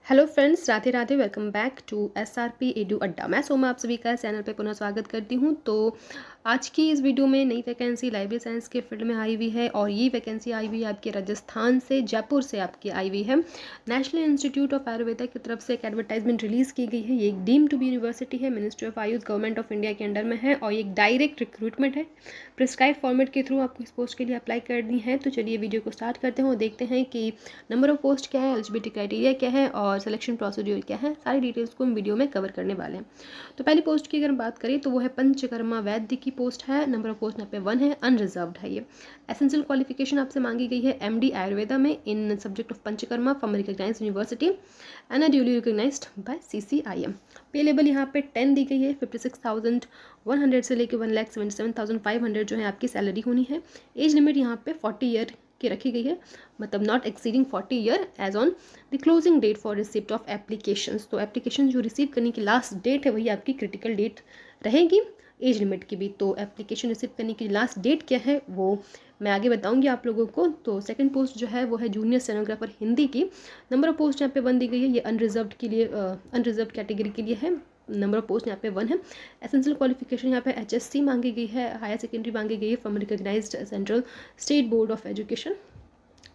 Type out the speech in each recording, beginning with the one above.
Hello friends, Radhe Radhe. Welcome back to SRP edu Adda. मैं सोमा आप सभी का चैनल पे पुनः स्वागत करती हूँ। तो आज की इस वीडियो में नई वैकेंसी लाइब्रेरी साइंस के फील्ड में आई हुई है और ये वैकेंसी आई हुई है आपके राजस्थान से, जयपुर से आपकी आई हुई है। नेशनल इंस्टीट्यूट ऑफ आयुर्वेदा की तरफ से एक एडवर्टाइजमेंट रिलीज़ की गई है। ये एक डीम टू बी यूनिवर्सिटी है, ministry of Ayush government of India के अंडर में है और ये एक डायरेक्ट रिक्रूटमेंट है। प्रिस्क्राइब फॉर्मेट के थ्रू आपको इस पोस्ट के लिए अप्लाई करनी है। तो चलिए वीडियो को स्टार्ट करते हैं और देखते हैं कि नंबर ऑफ पोस्ट क्या है, एलिजिबिलिटी क्राइटेरिया क्या है और सिलेक्शन प्रोसीड्यूर क्या है। सारी डिटेल्स को हम वीडियो में कवर करने वाले हैं। तो पहली पोस्ट की अगर हम बात करें तो वो है पंचकर्मा वैद्य की पोस्ट है। नंबर ऑफ पोस्ट यहाँ पे 1 है, अनरिजर्व्ड है ये। एसेंशियल क्वालिफिकेशन आपसे मांगी गई है एमडी आयुर्वेदा में in subject of Panchakarma from recognise university and duly recognised by CCIM. Pay level यहाँ पे 10 दी गई है। 56,100 से लेकर 1,77,500 जो है आपकी सैलरी होनी है। एज लिमिट यहाँ पे 40 ईयर की रखी गई है, मतलब not exceeding 40 year age on the closing date for receipt of applications. तो एप्लीकेशन जो रिसीव करने की लास्ट डेट है वही आपकी क्रिटिकल डेट रहेगी, एज लिमिट की भी। तो एप्लीकेशन रिसीव करने की लास्ट डेट क्या है वो मैं आगे बताऊंगी आप लोगों को। तो सेकंड पोस्ट जो है वो है जूनियर स्टेनोग्राफर हिंदी की। नंबर ऑफ पोस्ट यहाँ पे 1 दी गई है। ये अनरिजर्व्ड के लिए, अनरिजर्व्ड कैटेगरी के लिए है। नंबर ऑफ पोस्ट यहाँ पे 1 है। एसेंशियल क्वालिफिकेशन यहाँ पे एचएससी मांगी गई है, हायर सेकेंडरी मांगी गई है from recognised central state board of education.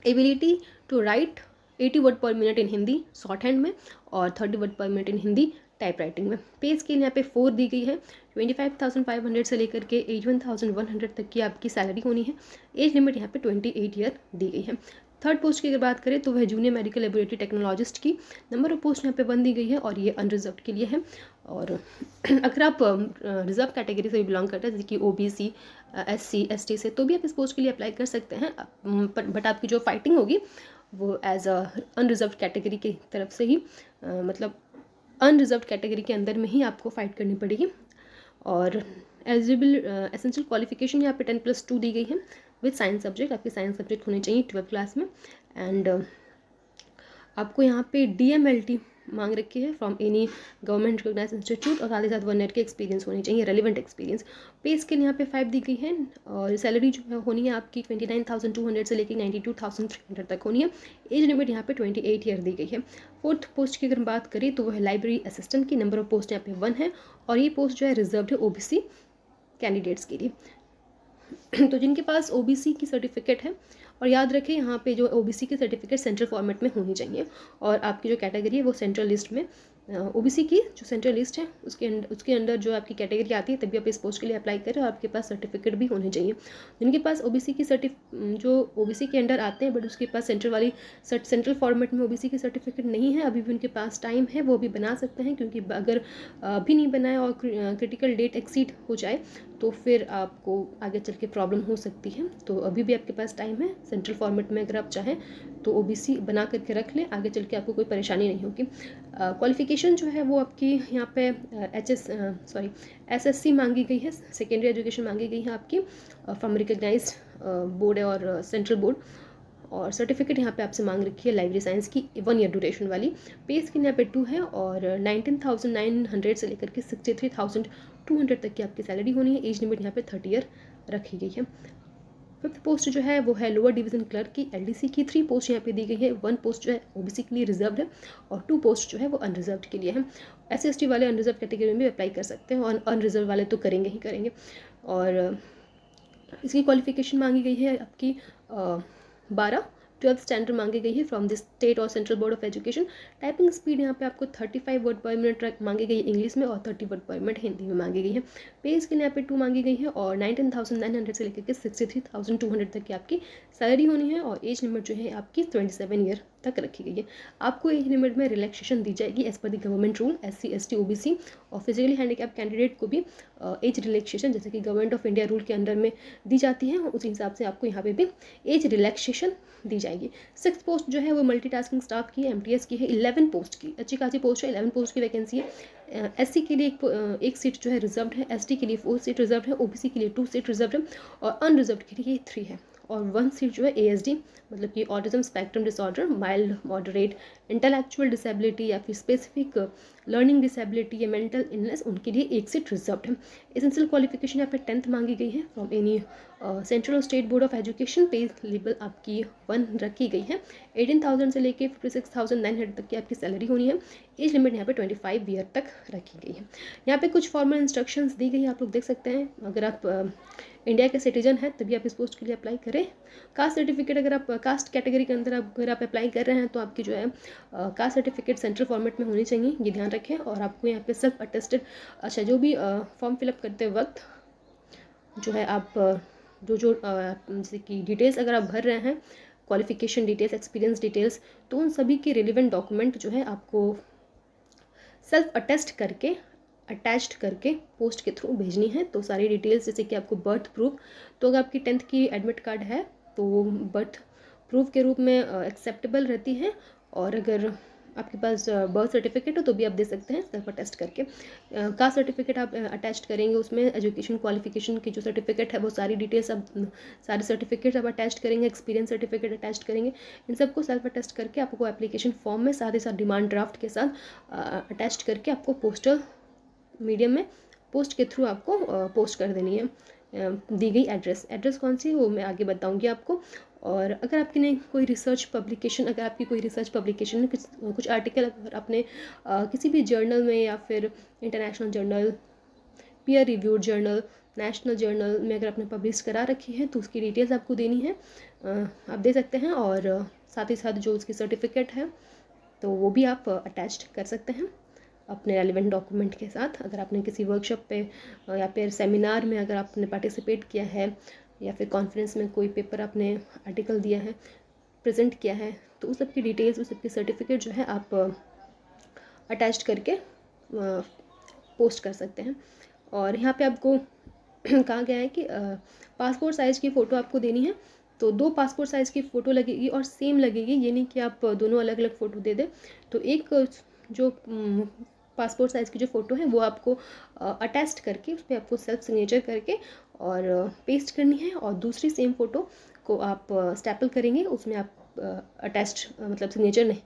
Ability to write 80 word per minute in Hindi shorthand में और 30 word per minute in Hindi type writing में। पे स्केल यहाँ पे 4 दी गई है। 25,500 से लेकर के 81,100 तक की आपकी सैलरी होनी है। एज लिमिट यहाँ पे 28 ईयर दी गई है। थर्ड पोस्ट की अगर बात करें तो वह जूनियर मेडिकल लेबोरेटरी टेक्नोलॉजिस्ट की। नंबर ऑफ पोस्ट यहाँ पे 1 दी गई है और ये अनरिजर्व्ड के लिए है। और अगर आप रिजर्व कैटेगरी से भी बिलोंग करते हैं जैसे कि ओबीसी, एससी, एसटी से, तो भी आप इस पोस्ट के लिए अप्लाई कर सकते हैं। बट आपकी जो फाइटिंग होगी वो एज अ अनरिजर्व कैटेगरी की तरफ से ही, मतलब अनरिजर्व कैटेगरी के अंदर में ही आपको फाइट करनी पड़ेगी। और एलिजिबल एसेंशियल क्वालिफिकेशन यहाँ पे 10+2 दी गई है विद साइंस सब्जेक्ट। आपके साइंस सब्जेक्ट होने चाहिए 12th क्लास में। एंड आपको यहाँ पे डीएमएलटी मांग रखी है from any government recognised institute और साथ ही साथ 1 ईयर के एक्सपीरियंस होनी चाहिए, रेलिवेंट एक्सपीरियंस। पे स्केल यहाँ पे 5 दी गई है और सैलरी जो है होनी है आपकी 29,200 से लेकर 92,300 तक होनी है। एज लिमिट यहाँ पे 28 ईयर दी गई है। फोर्थ पोस्ट की अगर बात करें तो वो है लाइब्रेरी असिस्टेंट की। नंबर ऑफ पोस्ट यहाँ पे 1 है और ये पोस्ट जो है रिजर्व्ड है ओबीसी कैंडिडेट्स के लिए। तो जिनके पास ओबीसी की सर्टिफिकेट है, और याद रखें यहाँ पे जो ओबीसी की सर्टिफिकेट सेंट्रल फॉर्मेट में होनी चाहिए और आपकी जो कैटेगरी है वो सेंट्रल लिस्ट में, ओबीसी की जो सेंट्रल लिस्ट है उसके अंदर जो आपकी कैटेगरी आती है तभी आप इस पोस्ट के लिए अप्लाई करें और आपके पास सर्टिफिकेट भी होने चाहिए। जिनके पास ओबीसी की जो ओबीसी के अंडर आते हैं बट उसके पास सेंट्रल फॉर्मेट में ओबीसी की सर्टिफिकेट नहीं है, अभी भी उनके पास टाइम है, वो भी बना सकते हैं। क्योंकि अगर अभी नहीं बनाए और क्रिटिकल डेट एक्सीड हो जाए तो फिर आपको आगे चल के प्रॉब्लम हो सकती है। तो अभी भी आपके पास टाइम है। सेंट्रल फॉर्मेट में अगर आप चाहें तो ओबीसी बना करके रख लें, आगे चल के आपको कोई परेशानी नहीं होगी। क्वालिफिकेशन जो है वो आपकी यहाँ पे एसएससी मांगी गई है, सेकेंडरी एजुकेशन मांगी गई है आपकी फ्रॉम रिकग्नाइज्ड बोर्ड और सेंट्रल बोर्ड। और सर्टिफिकेट यहाँ पे आपसे मांग रखी है लाइब्रेरी साइंस की 1 ईयर ड्यूरेशन वाली। पे स्केल यहाँ पे 2 है और 19,900 से लेकर के 63,200 तक की आपकी सैलरी होनी है। एज लिमिट यहाँ पे 30 ईयर रखी गई है। फिफ्थ पोस्ट जो है वो है लोअर डिवीजन क्लर्क की एलडीसी की। 3 पोस्ट यहाँ पे दी गई है। 1 पोस्ट जो है ओबीसी के लिए रिजर्व्ड है और 2 पोस्ट जो है वो अनरिजर्व्ड के लिए है। एससी/एसटी वाले अनरिजर्व कैटेगरी में भी अप्लाई कर सकते हैं और अनरिजर्व वाले तो करेंगे ही करेंगे। और इसकी क्वालिफिकेशन मांगी गई है आपकी 12th स्टैंडर्ड मांगी गई है फ्रॉम द स्टेट और central board of education. Typing speed यहाँ पे आपको 35 वर्ड पर मिनट मांगी गई है इंग्लिश में और 30 वर्ड पर मिनट हिंदी में मांगी गई है। पे स्केल यहाँ पे 2 मांगी गई है और 19,900 से लेकर के 63,200 तक की आपकी सैलरी होनी है। और एज लिमिट जो है आपकी 27 ईयर तक रखी गई है। आपको एज लिमिट में रिलैक्सेशन दी जाएगी as per the government rule. SC/ST OBC और फिजिकली हैंडीकैप कैंडिडेट को भी एज रिलैक्सेशन जैसे कि गवर्नमेंट ऑफ इंडिया रूल के अंडर में दी जाती है, उसी हिसाब से आपको यहाँ पे भी एज रिलैक्सेशन दी जाएगी। 6th पोस्ट जो है वो मल्टीटास्किंग स्टाफ की MTS की है। 11 पोस्ट की, अच्छी खासी पोस्ट है, 11 पोस्ट की वैकेंसी है। SC के लिए एक सीट जो है रिजर्व्ड है, ST के लिए 4 सीट रिजर्व है, OBC के लिए 2 सीट रिजर्व है और अनरिजर्व के लिए 3 है। और 1 सीट जो है ASD, मतलब कि autism spectrum disorder, mild moderate intellectual disability या फिर स्पेसिफिक लर्निंग डिसेबिलिटी या मेंटल इलनेस, उनके लिए 1 सीट रिजर्व्ड है। एसेंशियल क्वालिफिकेशन यहाँ पे 10th मांगी गई है फ्रॉम एनी सेंट्रल और स्टेट बोर्ड ऑफ एजुकेशन। पे लेवल आपकी 1 रखी गई है। 18,000 से लेके 56,900 तक की आपकी सैलरी होनी है। एज लिमिट यहाँ पे 25 ईयर तक रखी गई है। यहाँ पे कुछ फॉर्मल इंस्ट्रक्शंस दी गई है, आप लोग देख सकते हैं। अगर आप इंडिया के सिटीजन हैं तभी आप इस पोस्ट के लिए अप्लाई करें। कास्ट सर्टिफिकेट, अगर आप कास्ट कैटेगरी के अंदर अगर आप अप्लाई कर रहे हैं तो आपकी जो है कास्ट सर्टिफिकेट सेंट्रल फॉर्मेट में होनी चाहिए, ये ध्यान रखें। और आपको यहाँ पे सेल्फ अटेस्टेड, अच्छा, जो भी फॉर्म फिलअप करते वक्त जो है आप जो जैसे कि डिटेल्स अगर आप भर रहे हैं, क्वालिफिकेशन डिटेल्स, एक्सपीरियंस डिटेल्स, तो उन सभी के रिलेवेंट डॉक्यूमेंट जो है आपको सेल्फ अटेस्ट करके अटैच्ड करके पोस्ट के थ्रू भेजनी है। तो सारी डिटेल्स, जैसे कि आपको बर्थ प्रूफ, तो अगर आपकी 10th की एडमिट कार्ड है तो वो बर्थ प्रूफ के रूप में एक्सेप्टेबल रहती है। और अगर आपके पास बर्थ सर्टिफिकेट हो तो भी आप दे सकते हैं सेल्फ अटेस्ट करके। कास्ट सर्टिफिकेट आप अटैच करेंगे, उसमें एजुकेशन क्वालिफिकेशन की जो सर्टिफिकेट है वो सारी डिटेल्स आप सारे सर्टिफिकेट्स आप अटैच करेंगे, एक्सपीरियंस सर्टिफिकेट अटैच करेंगे। इन सबको सेल्फ अटेस्ट करके आपको एप्लीकेशन फॉर्म में साथ ही साथ डिमांड ड्राफ्ट के साथ अटैच करके आपको पोस्टल मीडियम में पोस्ट के थ्रू आपको पोस्ट कर देनी है। दी गई एड्रेस कौन सी है वो मैं आगे बताऊंगी आपको। और अगर आपकी ने कोई रिसर्च पब्लिकेशन, अगर आपकी कोई रिसर्च पब्लिकेशन में कुछ आर्टिकल अगर आपने किसी भी जर्नल में या फिर international journal, peer reviewed journal, national journal में अगर आपने पब्लिश करा रखी है तो उसकी डिटेल्स आपको देनी है, आप दे सकते हैं। और साथ ही साथ जो उसकी सर्टिफिकेट है तो वो भी आप अटैच कर सकते हैं अपने रेलिवेंट डॉक्यूमेंट के साथ। अगर आपने किसी वर्कशॉप पे या फिर सेमिनार में अगर आपने पार्टिसिपेट किया है या फिर कॉन्फ्रेंस में कोई पेपर आपने आर्टिकल दिया है, प्रेजेंट किया है, तो उस सब की डिटेल्स, उस सब की सर्टिफिकेट जो है आप अटैच करके पोस्ट कर सकते हैं। और यहाँ पे आपको कहा गया है कि पासपोर्ट साइज़ की फ़ोटो आपको देनी है। तो 2 पासपोर्ट साइज़ की फ़ोटो लगेगी और सेम लगेगी, ये नहीं कि आप दोनों अलग अलग फ़ोटो दे दें। तो एक जो पासपोर्ट साइज़ की जो फ़ोटो है वो आपको अटैच करके उस पर आपको सेल्फ सिग्नेचर करके और पेस्ट करनी है। और दूसरी सेम फ़ोटो को आप स्टेपल करेंगे, उसमें आप अटैच्ड मतलब सिग्नेचर नहीं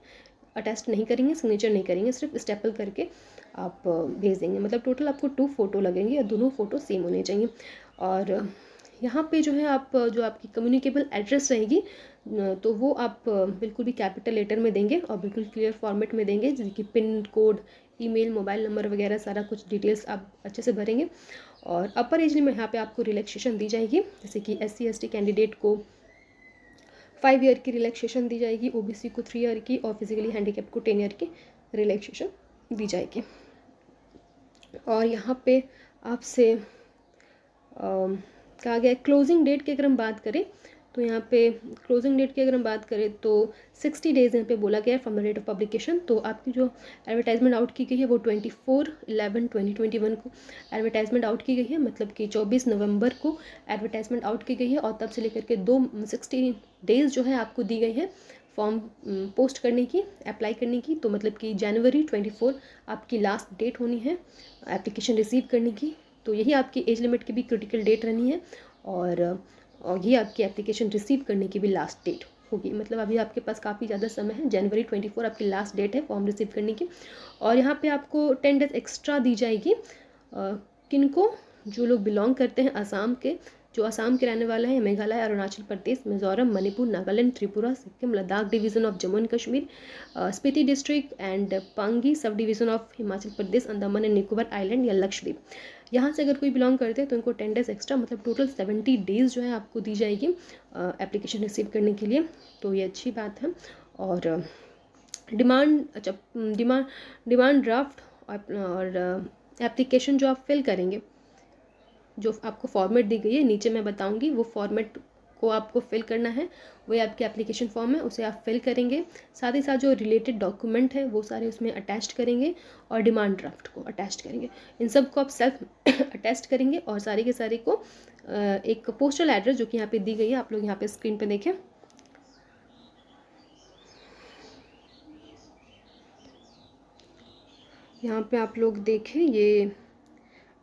अटैच नहीं करेंगे, सिग्नेचर नहीं करेंगे, सिर्फ स्टेपल करके आप भेज देंगे। मतलब टोटल आपको 2 फ़ोटो लगेंगे और दोनों फ़ोटो सेम होने चाहिए। और यहाँ पे जो है आप जो आपकी कम्युनिकेबल एड्रेस रहेगी तो वो आप बिल्कुल भी कैपिटल लेटर में देंगे और बिल्कुल क्लियर फॉर्मेट में देंगे, जैसे कि pin code, email, mobile number वगैरह सारा कुछ डिटेल्स आप अच्छे से भरेंगे। और अपर एज में यहाँ पे आपको रिलैक्सेशन दी जाएगी, जैसे कि SC ST कैंडिडेट को 5 ईयर की रिलैक्सेशन दी जाएगी, OBC को 3 ईयर की और फिजिकली हैंडीकैप को 10 ईयर की रिलैक्सेशन दी जाएगी। और यहाँ पे आपसे कहा गया क्लोजिंग डेट की अगर हम बात करें तो यहाँ पे क्लोजिंग डेट की अगर हम बात करें तो 60 डेज़ यहाँ पे बोला गया है from the date of publication. तो आपकी जो एडवर्टाइजमेंट आउट की गई है वो 24/11/2021 को एडवर्टाइजमेंट आउट की गई है, मतलब कि 24 नवंबर को एडवर्टाइजमेंट आउट की गई है। और तब से लेकर के 60 डेज़ जो है आपको दी गई है फॉर्म पोस्ट करने की, अप्लाई करने की। तो मतलब कि जनवरी 24 आपकी लास्ट डेट होनी है एप्लीकेशन रिसीव करने की। तो यही आपकी एज लिमिट की भी क्रिटिकल डेट रहनी है और ये आपकी एप्लीकेशन रिसीव करने की भी लास्ट डेट होगी। मतलब अभी आपके पास काफ़ी ज़्यादा समय है, जनवरी 24 आपकी लास्ट डेट है फॉर्म रिसीव करने की। और यहाँ पे आपको 10 डेज एक्स्ट्रा दी जाएगी किनको, जो लोग बिलोंग करते हैं असम के, जो असम के रहने वाले हैं, Meghalaya, Arunachal Pradesh, Mizoram, Manipur, Nagaland, Tripura, Sikkim, Ladakh division of Jammu and Kashmir, Spiti district and Pangi sub division of Himachal Pradesh, Andaman and Nicobar island या लक्षद्वीप, यहाँ से अगर कोई बिलोंग करते हैं तो उनको 10 डेज एक्स्ट्रा, मतलब टोटल 70 डेज़ जो है आपको दी जाएगी एप्लीकेशन रिसीव करने के लिए। तो ये अच्छी बात है। और डिमांड ड्राफ्ट और एप्लीकेशन जो आप फिल करेंगे, जो आपको फॉर्मेट दी गई है नीचे मैं बताऊंगी, वो फॉर्मेट को आपको फिल करना है, वही आपकी एप्लीकेशन फॉर्म है, उसे आप फिल करेंगे। साथ ही साथ जो रिलेटेड डॉक्यूमेंट है वो सारे उसमें अटैच करेंगे और डिमांड ड्राफ्ट को अटैच करेंगे। इन सब को आप सेल्फ अटैच करेंगे और सारे के सारे को एक पोस्टल एड्रेस जो कि यहाँ पे दी गई है, आप लोग यहाँ पे स्क्रीन पे देखें, यहाँ पे आप लोग देखें, ये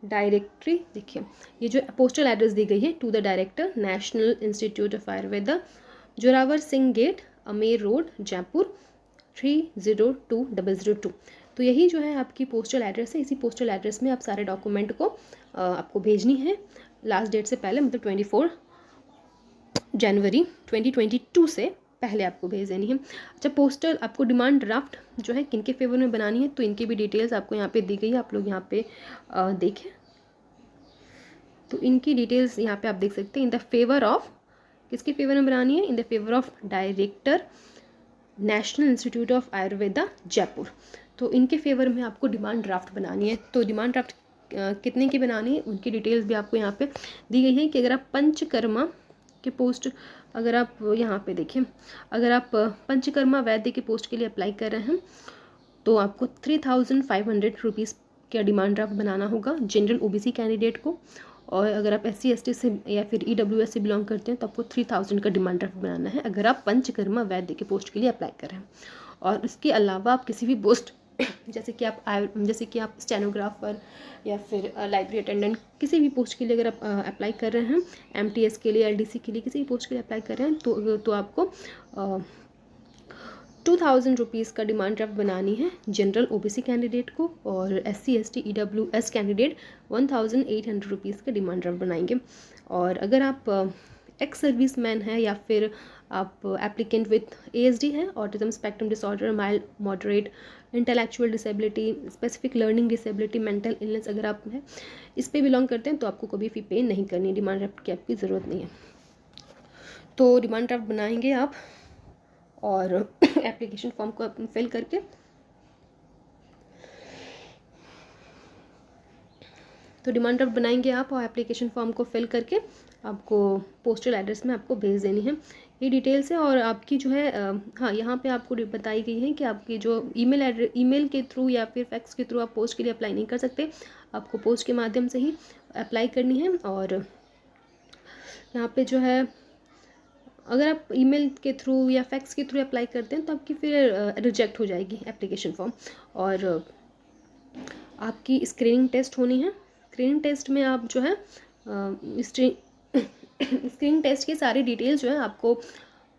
डायरेक्टरी देखिए, ये जो पोस्टल एड्रेस दी गई है, to the director national institute of Ayurveda, Jorawar Singh gate, Amer road, Jaipur 302002। तो यही जो है आपकी पोस्टल एड्रेस है। इसी पोस्टल एड्रेस में आप सारे डॉक्यूमेंट को आपको भेजनी है लास्ट डेट से पहले, मतलब 24 जनवरी 2022 से पहले आपको भेज देनी है। अच्छा, पोस्टल आपको डिमांड ड्राफ्ट जो है किन के फेवर में बनानी है, तो इनकी भी डिटेल्स आपको यहाँ पे दी गई है, आप लोग यहाँ पे देखें। तो इनकी डिटेल्स यहाँ पे आप देख सकते हैं। इन द फेवर ऑफ, किसके फेवर में बनानी है? In the favour of director national institute of Ayurveda Jaipur. तो इनके फेवर में आपको डिमांड ड्राफ्ट बनानी है। तो डिमांड ड्राफ्ट कितने की बनानी है, उनकी डिटेल्स भी आपको यहाँ पे दी गई है कि अगर आप पंचकर्मा के पोस्ट, अगर आप यहाँ पे देखें, अगर आप पंचकर्मा वैद्य के पोस्ट के लिए अप्लाई कर रहे हैं तो आपको 3500 रुपीज़ का डिमांड ड्राफ्ट बनाना होगा जनरल ओबीसी कैंडिडेट को। और अगर आप SC ST से या फिर EWS से बिलोंग करते हैं तो आपको 3000 का डिमांड ड्राफ्ट बनाना है अगर आप पंचकर्मा वैद्य के पोस्ट के लिए अप्लाई कर रहे हैं। और इसके अलावा आप किसी भी पोस्ट जैसे कि आप स्टेनोग्राफर या फिर लाइब्रेरी अटेंडेंट, किसी भी पोस्ट के लिए अगर आप अप्लाई कर रहे हैं, MTS के लिए, LDC के लिए, किसी भी पोस्ट के लिए अप्लाई कर रहे हैं तो आपको 2000 रुपीज़ का डिमांड ड्राफ्ट बनानी है जनरल OBC कैंडिडेट को। और SC ST EWS candidate 1800 rupees का डिमांड ड्राफ्ट बनाएंगे। और अगर आप एक्स सर्विस मैन है या फिर आप एप्लीकेंट विथ ASD है, autism spectrum disorder, mild moderate intellectual disability, specific learning disability, mental illness, अगर आप है इस पे बिलोंग करते हैं तो आपको कभी फ़ी पे नहीं करनी, डिमांड ड्राफ्ट की आपकी ज़रूरत नहीं है। तो डिमांड ड्राफ्ट बनाएंगे आप और एप्लीकेशन फॉर्म को फिल करके डिमांड ड्राफ्ट बनाएंगे आप और एप्लीकेशन फॉर्म को फिल करके आपको पोस्टल एड्रेस में आपको भेज देनी है। ये डिटेल्स है। और आपकी जो है हाँ, यहाँ पे आपको बताई गई है कि आपकी जो ईमेल के थ्रू या फिर फैक्स के थ्रू आप पोस्ट के लिए अप्लाई नहीं कर सकते, आपको पोस्ट के माध्यम से ही अप्लाई करनी है। और यहाँ पे जो है अगर आप ईमेल के थ्रू या फैक्स के थ्रू अप्लाई करते हैं तो आपकी फिर रिजेक्ट हो जाएगी एप्लीकेशन फॉर्म। और आपकी स्क्रीनिंग टेस्ट होनी है। स्क्रीनिंग टेस्ट में आप जो है स्क्रीनिंग टेस्ट की सारी डिटेल्स जो है आपको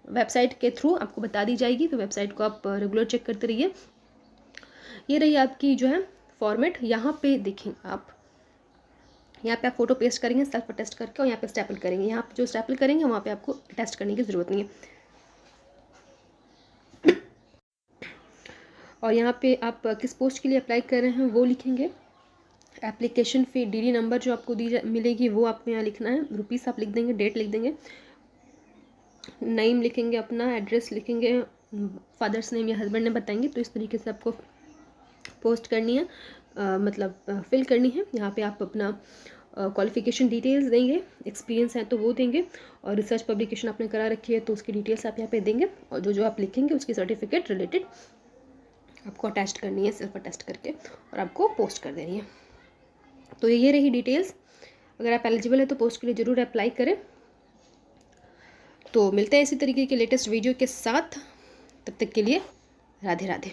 वेबसाइट के थ्रू आपको बता दी जाएगी, तो वेबसाइट को आप रेगुलर चेक करते रहिए। ये रही आपकी जो है फॉर्मेट। यहाँ पे देखें आप, यहाँ पे आप फोटो पेस्ट करेंगे सेल्फ टेस्ट करके और यहाँ पे स्टेपल करेंगे। यहाँ पे जो स्टेपल करेंगे वहाँ पे आपको टेस्ट करने की ज़रूरत नहीं है। और यहाँ पे आप किस पोस्ट के लिए अप्लाई कर रहे हैं वो लिखेंगे। एप्लीकेशन फ़ी DD नंबर जो आपको मिलेगी वो आपको यहाँ लिखना है, रुपीस आप लिख देंगे, डेट लिख देंगे, नेम लिखेंगे, अपना एड्रेस लिखेंगे, फादर्स नेम या हस्बैंड नेम बताएंगे। तो इस तरीके से आपको पोस्ट करनी है, मतलब फिल करनी है। यहाँ पे आप अपना क्वालिफिकेशन डिटेल्स देंगे, एक्सपीरियंस है तो वो देंगे, और रिसर्च पब्लिकेशन आपने करा रखी है तो उसकी डिटेल्स आप यहाँ पे देंगे, और जो आप लिखेंगे उसकी सर्टिफिकेट रिलेटेड आपको अटैच करनी है सेल्फ अटैच करके, और आपको पोस्ट कर देनी है। तो ये रही डिटेल्स। अगर आप एलिजिबल है तो पोस्ट के लिए ज़रूर अप्लाई करें। तो मिलते हैं इसी तरीके के लेटेस्ट वीडियो के साथ, तब तक के लिए राधे राधे।